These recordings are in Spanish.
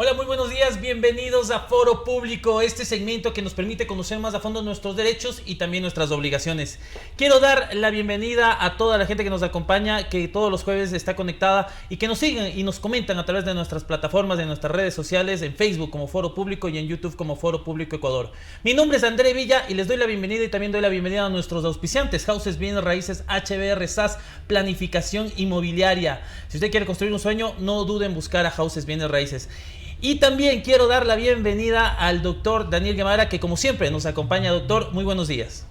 Hola, muy buenos días, bienvenidos a Foro Público, este segmento que nos permite conocer más a fondo nuestros derechos y también nuestras obligaciones. Quiero dar la bienvenida a toda la gente que nos acompaña, que todos los jueves está conectada y que nos siguen y nos comentan a través de nuestras plataformas, de nuestras redes sociales, en Facebook como Foro Público y en YouTube como Foro Público Ecuador. Mi nombre es André Villa y les doy la bienvenida y también doy la bienvenida a nuestros auspiciantes, Houses Bienes Raíces, HBR SAS, Planificación Inmobiliaria. Si usted quiere construir un sueño, no dude en buscar a Houses Bienes Raíces. Y también quiero dar la bienvenida al doctor Daniel Guevara, que como siempre nos acompaña. Doctor, muy buenos días.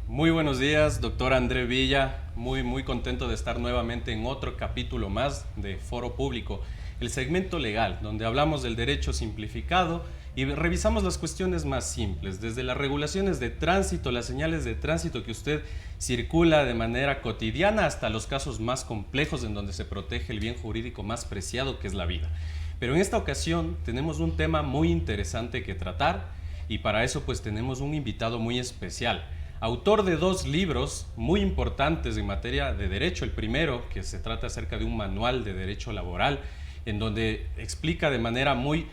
Muy buenos días, doctor André Villa. Muy contento de estar nuevamente en otro capítulo más de Foro Público, el segmento legal, donde hablamos del derecho simplificado y revisamos las cuestiones más simples, desde las regulaciones de tránsito, las señales de tránsito que usted circula de manera cotidiana, hasta los casos más complejos en donde se protege el bien jurídico más preciado, que es la vida. Pero en esta ocasión tenemos un tema muy interesante que tratar y para eso pues tenemos un invitado muy especial, autor de 2 libros muy importantes en materia de derecho. El primero, que se trata acerca de un manual de derecho laboral, en donde explica de manera muy,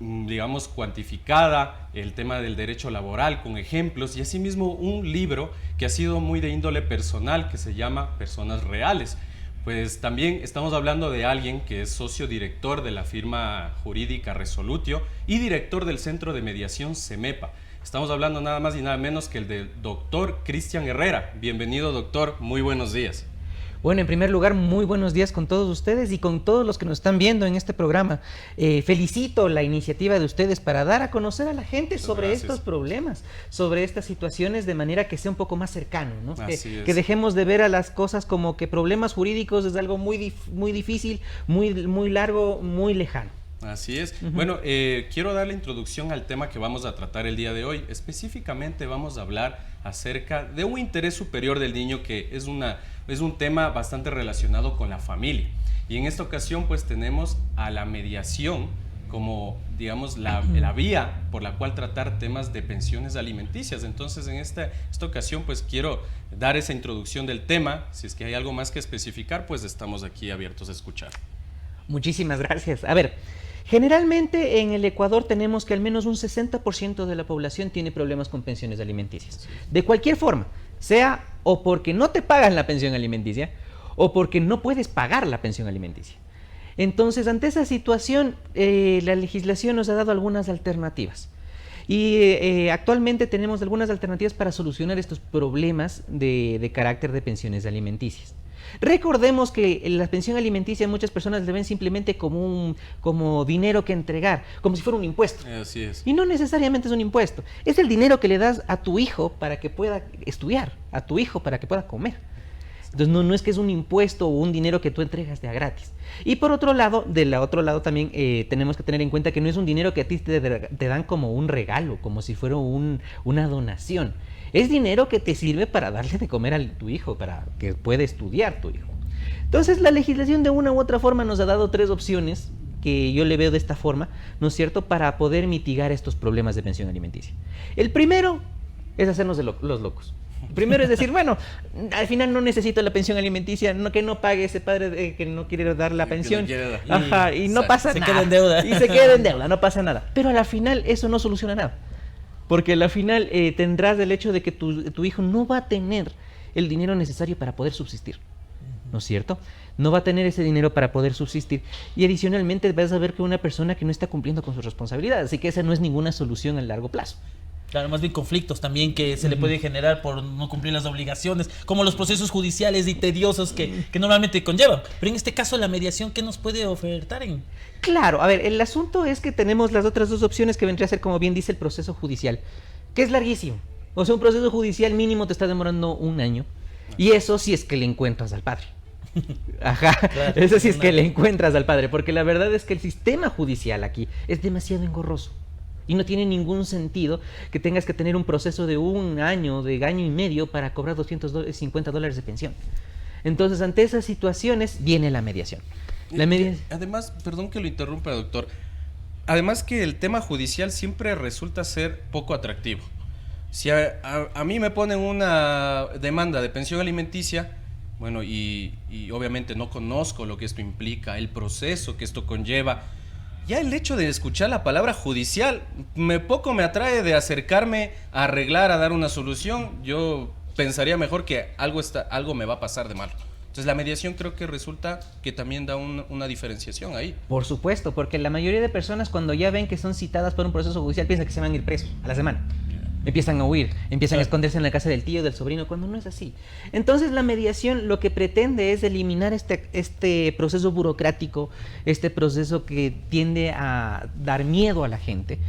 digamos, cuantificada el tema del derecho laboral con ejemplos, y asimismo un libro que ha sido muy de índole personal que se llama Personas Reales. Pues también estamos hablando de alguien que es socio director de la firma jurídica Resolutio y director del Centro de Mediación CEMEPA. Estamos hablando nada más y nada menos que el del doctor Cristian Herrera. Bienvenido, doctor, muy buenos días. Bueno, en primer lugar, muy buenos días con todos ustedes y con todos los que nos están viendo en este programa. Felicito la iniciativa de ustedes para dar a conocer a la gente sobre estos problemas, sobre estas situaciones, de manera que sea un poco más cercano, ¿no? Que dejemos de ver a las cosas como que problemas jurídicos es algo muy difícil, muy largo, muy lejano. Así es. Bueno, quiero dar la introducción al tema que vamos a tratar el día de hoy. Específicamente vamos a hablar acerca de un interés superior del niño, que es un tema bastante relacionado con la familia. Y en esta ocasión pues tenemos a la mediación como, digamos, la vía por la cual tratar temas de pensiones alimenticias. Entonces en esta ocasión pues quiero dar esa introducción del tema. Si es que hay algo más que especificar, pues estamos aquí abiertos a escuchar. Muchísimas gracias. A ver, generalmente en el Ecuador tenemos que al menos un 60% de la población tiene problemas con pensiones alimenticias. De cualquier forma, sea o porque no te pagan la pensión alimenticia o porque no puedes pagar la pensión alimenticia. Entonces, ante esa situación, la legislación nos ha dado algunas alternativas. Y actualmente tenemos algunas alternativas para solucionar estos problemas de carácter de pensiones alimenticias. Recordemos que la pensión alimenticia muchas personas le ven simplemente como dinero que entregar, como si fuera un impuesto. Así es. Y no necesariamente es un impuesto, es el dinero que le das a tu hijo para que pueda estudiar, a tu hijo para que pueda comer. Entonces no es que es un impuesto o un dinero que tú entregas de a gratis. Y por otro lado, del otro lado también tenemos que tener en cuenta que no es un dinero que a ti te dan como un regalo, como si fuera una donación. Es dinero que te sirve para darle de comer a tu hijo, para que pueda estudiar tu hijo. Entonces la legislación de una u otra forma nos ha dado 3 opciones, que yo le veo de esta forma, ¿no es cierto?, para poder mitigar estos problemas de pensión alimenticia. El primero es hacernos los locos. El primero es decir, bueno, al final no necesito la pensión alimenticia, que no pague ese padre que no quiere dar la pensión. Ajá, y no pasa nada. Se queda en deuda. Y se queda en deuda, no pasa nada. Pero a la final eso no soluciona nada. Porque al final tendrás el hecho de que tu hijo no va a tener el dinero necesario para poder subsistir, ¿no es cierto? No va a tener ese dinero para poder subsistir, y adicionalmente vas a ver que una persona que no está cumpliendo con sus responsabilidades, así que esa no es ninguna solución a largo plazo. Claro, más bien conflictos también que se le puede generar por no cumplir las obligaciones, como los procesos judiciales y tediosos que normalmente conllevan. Pero en este caso, la mediación, ¿qué nos puede ofertar? Claro, a ver, el asunto es que tenemos las otras 2 opciones, que vendría a ser, como bien dice, el proceso judicial, que es larguísimo. O sea, un proceso judicial mínimo te está demorando 1 año, y eso si es que le encuentras al padre. Ajá, claro, eso sí es que le encuentras al padre, porque la verdad es que el sistema judicial aquí es demasiado engorroso. Y no tiene ningún sentido que tengas que tener un proceso de 1 año, de año y medio, para cobrar $250 de pensión. Entonces, ante esas situaciones, viene la mediación. Además, perdón que lo interrumpa, doctor, además que el tema judicial siempre resulta ser poco atractivo. Si a mí me ponen una demanda de pensión alimenticia, bueno, y obviamente no conozco lo que esto implica, el proceso que esto conlleva, ya el hecho de escuchar la palabra judicial, poco me atrae de acercarme a arreglar, a dar una solución. Yo pensaría mejor que algo me va a pasar de malo. Entonces la mediación creo que resulta que también da una diferenciación ahí. Por supuesto, porque la mayoría de personas cuando ya ven que son citadas por un proceso judicial piensan que se van a ir presos a la semana. Empiezan a huir, empiezan a esconderse en la casa del tío, del sobrino, cuando no es así. Entonces la mediación lo que pretende es eliminar este proceso burocrático, este proceso que tiende a dar miedo a la gente,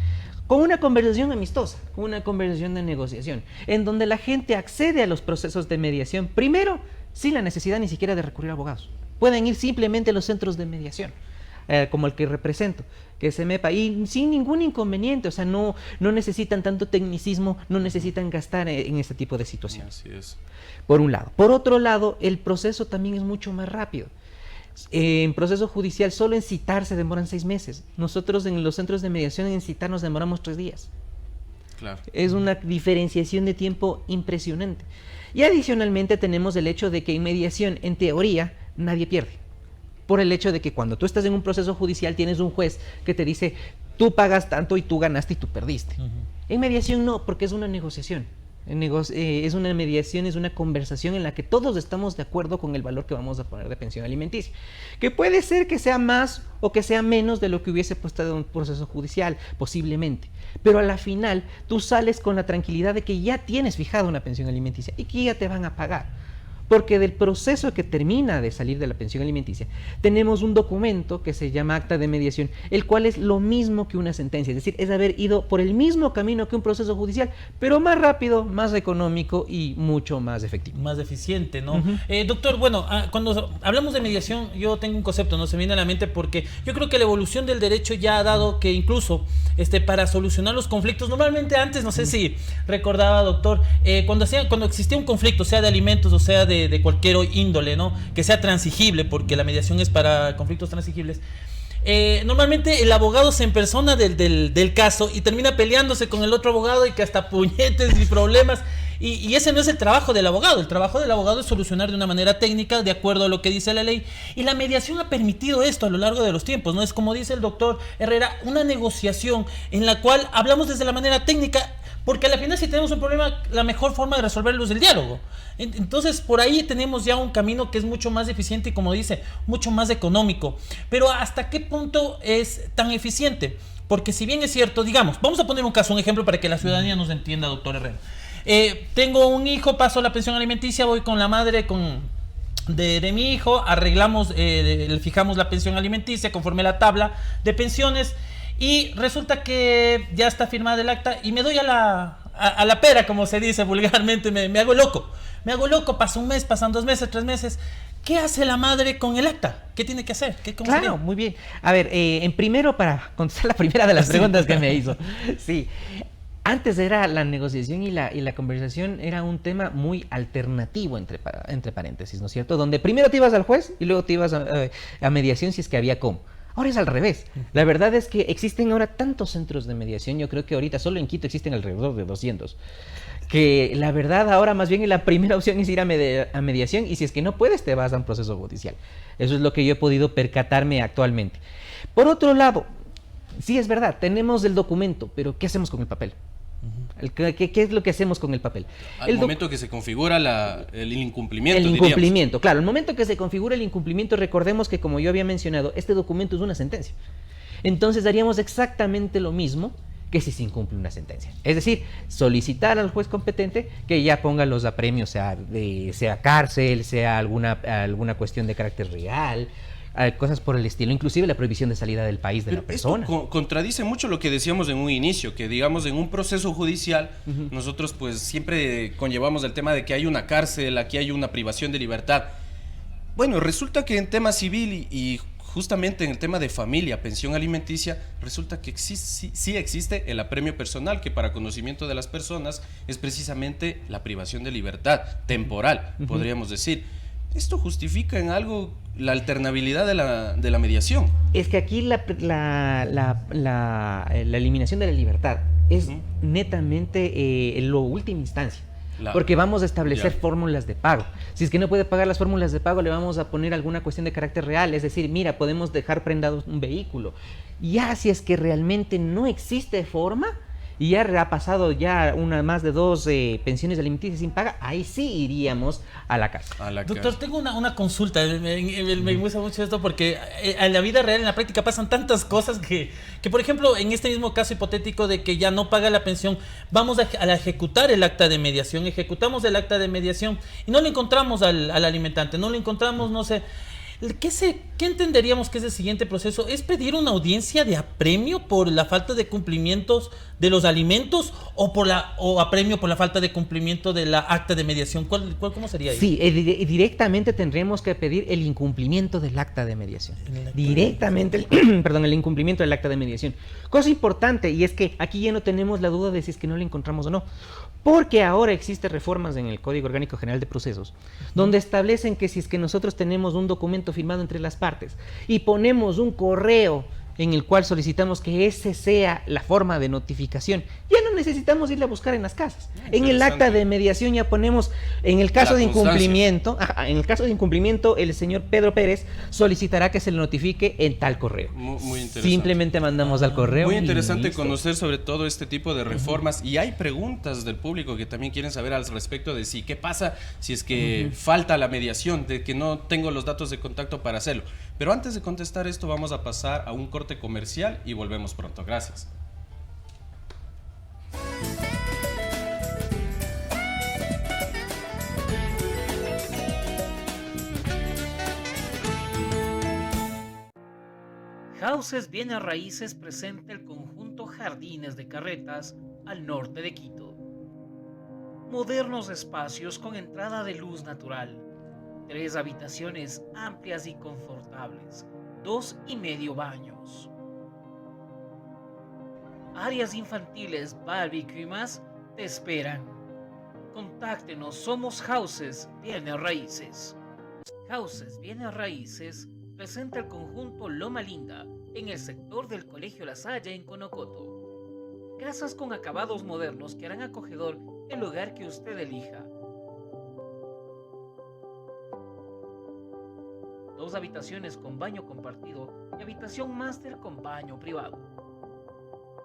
con una conversación amistosa, con una conversación de negociación, en donde la gente accede a los procesos de mediación, primero, sin la necesidad ni siquiera de recurrir a abogados. Pueden ir simplemente a los centros de mediación, como el que represento, que es MEPA, y sin ningún inconveniente, o sea, no necesitan tanto tecnicismo, no necesitan gastar en este tipo de situaciones. Así es. Por un lado. Por otro lado, el proceso también es mucho más rápido. En proceso judicial, solo en citar se demoran 6 meses. Nosotros en los centros de mediación en citar nos demoramos 3 días. Claro. Es una diferenciación de tiempo impresionante. Y adicionalmente tenemos el hecho de que en mediación, en teoría, nadie pierde. Por el hecho de que cuando tú estás en un proceso judicial tienes un juez que te dice, tú pagas tanto y tú ganaste y tú perdiste. En mediación no, porque es una negociación. Es una mediación, es una conversación en la que todos estamos de acuerdo con el valor que vamos a poner de pensión alimenticia, que puede ser que sea más o que sea menos de lo que hubiese puesto en un proceso judicial, posiblemente, pero a la final tú sales con la tranquilidad de que ya tienes fijada una pensión alimenticia y que ya te van a pagar. Porque del proceso que termina de salir de la pensión alimenticia, tenemos un documento que se llama acta de mediación, el cual es lo mismo que una sentencia, es decir, es haber ido por el mismo camino que un proceso judicial, pero más rápido, más económico y mucho más efectivo. Más eficiente, ¿no? Doctor, bueno, cuando hablamos de mediación, yo tengo un concepto, ¿no? Se me viene a la mente porque yo creo que la evolución del derecho ya ha dado que incluso para solucionar los conflictos, normalmente antes, no sé si recordaba, doctor, cuando existía un conflicto, sea de alimentos o sea de cualquier índole, ¿no? Que sea transigible, porque la mediación es para conflictos transigibles. Normalmente el abogado se empersona del caso y termina peleándose con el otro abogado y que hasta puñetes y problemas. Y ese no es el trabajo del abogado. El trabajo del abogado es solucionar de una manera técnica, de acuerdo a lo que dice la ley. Y la mediación ha permitido esto a lo largo de los tiempos, ¿no? Es como dice el doctor Herrera, una negociación en la cual hablamos desde la manera técnica. Porque al final si tenemos un problema, la mejor forma de resolverlo es el diálogo. Entonces por ahí tenemos ya un camino que es mucho más eficiente y, como dice, mucho más económico. Pero ¿hasta qué punto es tan eficiente? Porque si bien es cierto, digamos, vamos a poner un caso, un ejemplo para que la ciudadanía nos entienda, doctor Herrera. Tengo un hijo, paso la pensión alimenticia, voy con la madre de mi hijo, arreglamos, le fijamos la pensión alimenticia conforme la tabla de pensiones. Y resulta que ya está firmada el acta y me doy a la pera, como se dice vulgarmente, me hago loco. Me hago loco, pasa un mes, pasan 2 meses, 3 meses. ¿Qué hace la madre con el acta? ¿Qué tiene que hacer? Claro, sería? Muy bien. A ver, primero para contestar la primera de las preguntas que me hizo. Sí. Antes era la negociación y la conversación era un tema muy alternativo, entre paréntesis, ¿no es cierto? Donde primero te ibas al juez y luego te ibas a mediación si es que había cómo. Ahora es al revés. La verdad es que existen ahora tantos centros de mediación. Yo creo que ahorita solo en Quito existen alrededor de 200. Que la verdad ahora más bien la primera opción es ir a mediación, y si es que no puedes te vas a un proceso judicial. Eso es lo que yo he podido percatarme actualmente. Por otro lado, sí es verdad, tenemos el documento, pero ¿qué hacemos con el papel? ¿Qué es lo que hacemos con el papel? Al momento que se configura el incumplimiento. El incumplimiento, claro. El momento que se configura el incumplimiento, recordemos que, como yo había mencionado, este documento es una sentencia. Entonces haríamos exactamente lo mismo que si se incumple una sentencia. Es decir, solicitar al juez competente que ya ponga los apremios, sea cárcel, sea alguna cuestión de carácter real, cosas por el estilo, inclusive la prohibición de salida del país de la persona. Esto contradice mucho lo que decíamos en un inicio, que digamos en un proceso judicial nosotros pues siempre conllevamos el tema de que hay una cárcel, aquí hay una privación de libertad. Bueno, resulta que en tema civil y justamente en el tema de familia, pensión alimenticia, resulta que sí existe el apremio personal, que para conocimiento de las personas es precisamente la privación de libertad temporal, podríamos decir. ¿Esto justifica en algo la alternabilidad de la mediación? Es que aquí la eliminación de la libertad es netamente la última instancia. Claro. Porque vamos a establecer Ya. fórmulas de pago. Si es que no puede pagar las fórmulas de pago, le vamos a poner alguna cuestión de carácter real. Es decir, mira, podemos dejar prendado un vehículo. Ya si es que realmente no existe forma y ya ha pasado ya más de 2 pensiones alimenticias sin paga, ahí sí iríamos a la casa. A la Doctor, casa. tengo una consulta. Me gusta mucho esto porque en la vida real, en la práctica, pasan tantas cosas que, por ejemplo, en este mismo caso hipotético de que ya no paga la pensión, vamos a ejecutar el acta de mediación, ejecutamos el acta de mediación y no le encontramos al alimentante, no le encontramos, no sé. ¿Qué entenderíamos que es el siguiente proceso? ¿Es pedir una audiencia de apremio por la falta de cumplimientos de los alimentos o apremio por la falta de cumplimiento de la acta de mediación? ¿Cómo sería eso? Sí, directamente tendremos que pedir el incumplimiento del acta de mediación. Directamente, perdón, el incumplimiento del acta de mediación. Cosa importante, y es que aquí ya no tenemos la duda de si es que no lo encontramos o no. Porque ahora existen reformas en el Código Orgánico General de Procesos, donde establecen que si es que nosotros tenemos un documento firmado entre las partes y ponemos un correo en el cual solicitamos que ese sea la forma de notificación, ya no necesitamos irle a buscar en las casas. En el acta de mediación ya ponemos, en el caso de incumplimiento, el señor Pedro Pérez solicitará que se le notifique en tal correo. Muy interesante. Simplemente mandamos al correo. Muy y interesante listo. conocer sobre todo este tipo de reformas, y hay preguntas del público que también quieren saber al respecto de si qué pasa si es que falta la mediación, de que no tengo los datos de contacto para hacerlo. Pero antes de contestar esto vamos a pasar a un corte comercial y volvemos pronto. Gracias. Houses Bienes Raíces presenta el conjunto Jardines de Carretas al norte de Quito. Modernos espacios con entrada de luz natural, 3 habitaciones amplias y confortables, 2,5 baños. Áreas infantiles, barbecue y más te esperan. Contáctenos, somos Houses Bienes Raíces. Houses Bienes Raíces presenta el conjunto Loma Linda en el sector del Colegio La Salle en Conocoto. Casas con acabados modernos que harán acogedor el hogar que usted elija. 2 habitaciones con baño compartido y habitación máster con baño privado.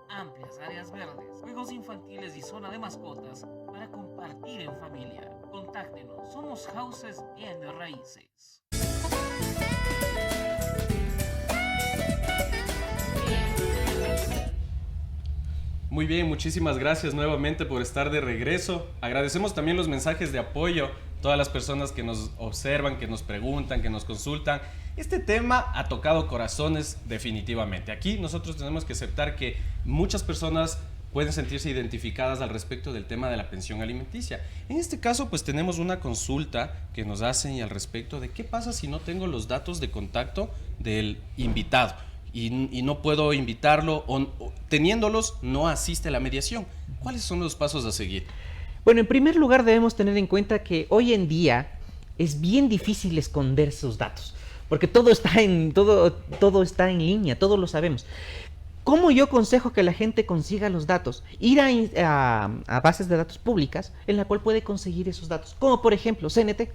Amplias áreas verdes, juegos infantiles y zona de mascotas para compartir en familia. Contáctenos, somos Houses Bienes Raíces. Muy bien, muchísimas gracias nuevamente por estar de regreso. Agradecemos también los mensajes de apoyo, todas las personas que nos observan, que nos preguntan, que nos consultan. Este tema ha tocado corazones definitivamente. Aquí nosotros tenemos que aceptar que muchas personas pueden sentirse identificadas al respecto del tema de la pensión alimenticia. En este caso, pues tenemos una consulta que nos hacen al respecto de qué pasa si no tengo los datos de contacto del invitado y no puedo invitarlo o teniéndolos no asiste a la mediación. ¿Cuáles son los pasos a seguir? Bueno, en primer lugar debemos tener en cuenta que hoy en día es bien difícil esconder sus datos, porque todo está en línea, todo lo sabemos. ¿Cómo yo aconsejo que la gente consiga los datos? Ir a bases de datos públicas en la cual puede conseguir esos datos, como por ejemplo CNT.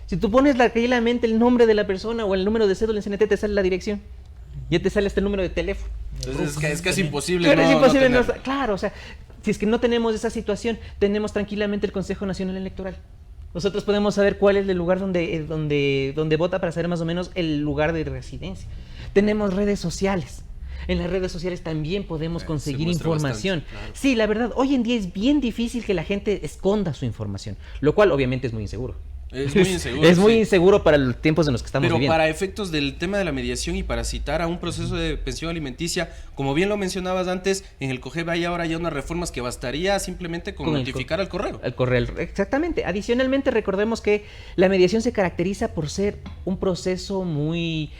Si tú pones tranquilamente el nombre de la persona o el número de cédula en CNT, te sale la dirección. Ya te sale hasta el número de teléfono. Entonces es casi imposible. Claro, es imposible no tenerlo. claro, o sea, si es que no tenemos esa situación, tenemos tranquilamente el Consejo Nacional Electoral. Nosotros podemos saber cuál es el lugar donde vota para saber más o menos el lugar de residencia. Tenemos redes sociales. En las redes sociales también podemos conseguir información. Bastante, claro. Sí, la verdad, hoy en día es bien difícil que la gente esconda su información, lo cual obviamente es muy inseguro. Es muy inseguro. Es muy sí. inseguro para los tiempos en los que estamos Pero viviendo. para efectos del tema de la mediación y para citar a un proceso de pensión alimenticia, como bien lo mencionabas antes, en el COGEB hay ahora ya unas reformas que bastaría simplemente con notificar al correo. Al correo, exactamente. Adicionalmente, recordemos que la mediación se caracteriza por ser un proceso muy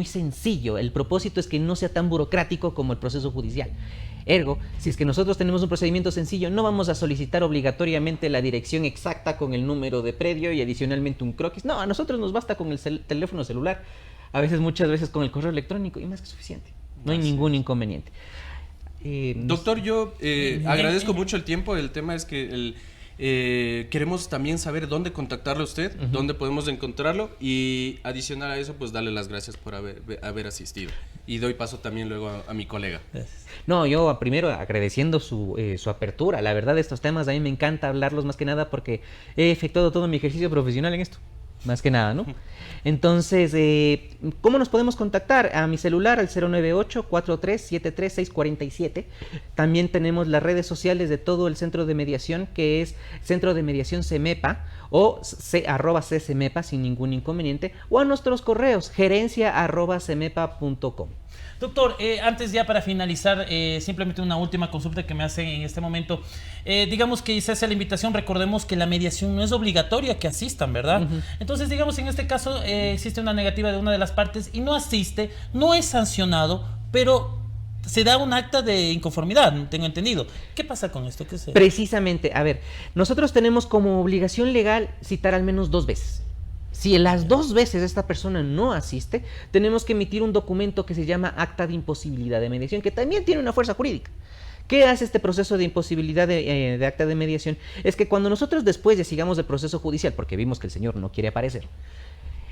sencillo. El propósito es que no sea tan burocrático como el proceso judicial. Ergo, si es que nosotros tenemos un procedimiento sencillo, no vamos a solicitar obligatoriamente la dirección exacta con el número de predio y adicionalmente un croquis. No, a nosotros nos basta con el teléfono celular, muchas veces con el correo electrónico y más que suficiente. No hay ningún inconveniente. Doctor, yo agradezco mucho el tiempo. El tema es que Queremos también saber dónde contactarle a usted, dónde podemos encontrarlo, y adicional a eso, pues darle las gracias por haber asistido. Y doy paso también luego a mi colega. Gracias. No, yo primero agradeciendo su apertura. La verdad, estos temas a mí me encanta hablarlos más que nada porque he efectuado todo mi ejercicio profesional en esto. Más que nada, ¿no? Entonces, ¿cómo nos podemos contactar? A mi celular al 098-4373-647. También tenemos las redes sociales de todo el centro de mediación, que es Centro de Mediación CEMEPA o @ccemepa sin ningún inconveniente, o a nuestros correos gerencia@cemepa.com. Doctor, antes ya para finalizar, simplemente una última consulta que me hacen en este momento. Digamos que se hace la invitación, recordemos que la mediación no es obligatoria que asistan, ¿verdad? Entonces, digamos, en este caso existe una negativa de una de las partes y no asiste, no es sancionado, pero se da un acta de inconformidad, tengo entendido. ¿Qué pasa con esto? Precisamente, a ver, nosotros tenemos como obligación legal citar al menos 2 veces. Si en las 2 veces esta persona no asiste, tenemos que emitir un documento que se llama acta de imposibilidad de mediación, que también tiene una fuerza jurídica. ¿Qué hace este proceso de imposibilidad de acta de mediación? Es que cuando nosotros después ya sigamos el proceso judicial, porque vimos que el señor no quiere aparecer,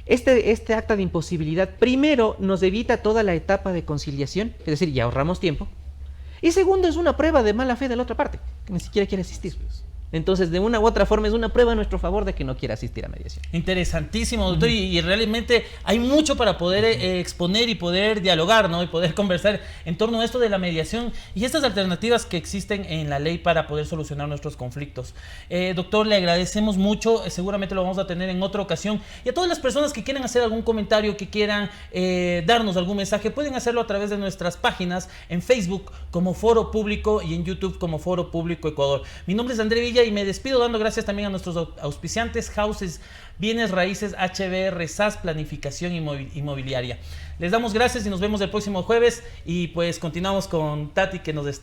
este acta de imposibilidad primero nos evita toda la etapa de conciliación, es decir, ya ahorramos tiempo. Y segundo, es una prueba de mala fe de la otra parte, que ni siquiera quiere asistir. Entonces, de una u otra forma, es una prueba a nuestro favor de que no quiere asistir a mediación. Interesantísimo, doctor, y realmente hay mucho para poder exponer y poder dialogar, ¿no? Y poder conversar en torno a esto de la mediación y estas alternativas que existen en la ley para poder solucionar nuestros conflictos. Doctor, le agradecemos mucho, seguramente lo vamos a tener en otra ocasión. Y a todas las personas que quieran hacer algún comentario, que quieran darnos algún mensaje, pueden hacerlo a través de nuestras páginas en Facebook como Foro Público y en YouTube como Foro Público Ecuador. Mi nombre es André Villa y me despido dando gracias también a nuestros auspiciantes Houses, Bienes Raíces, HBR, SAS, Planificación Inmobiliaria. Les damos gracias y nos vemos el próximo jueves y pues continuamos con Tati que nos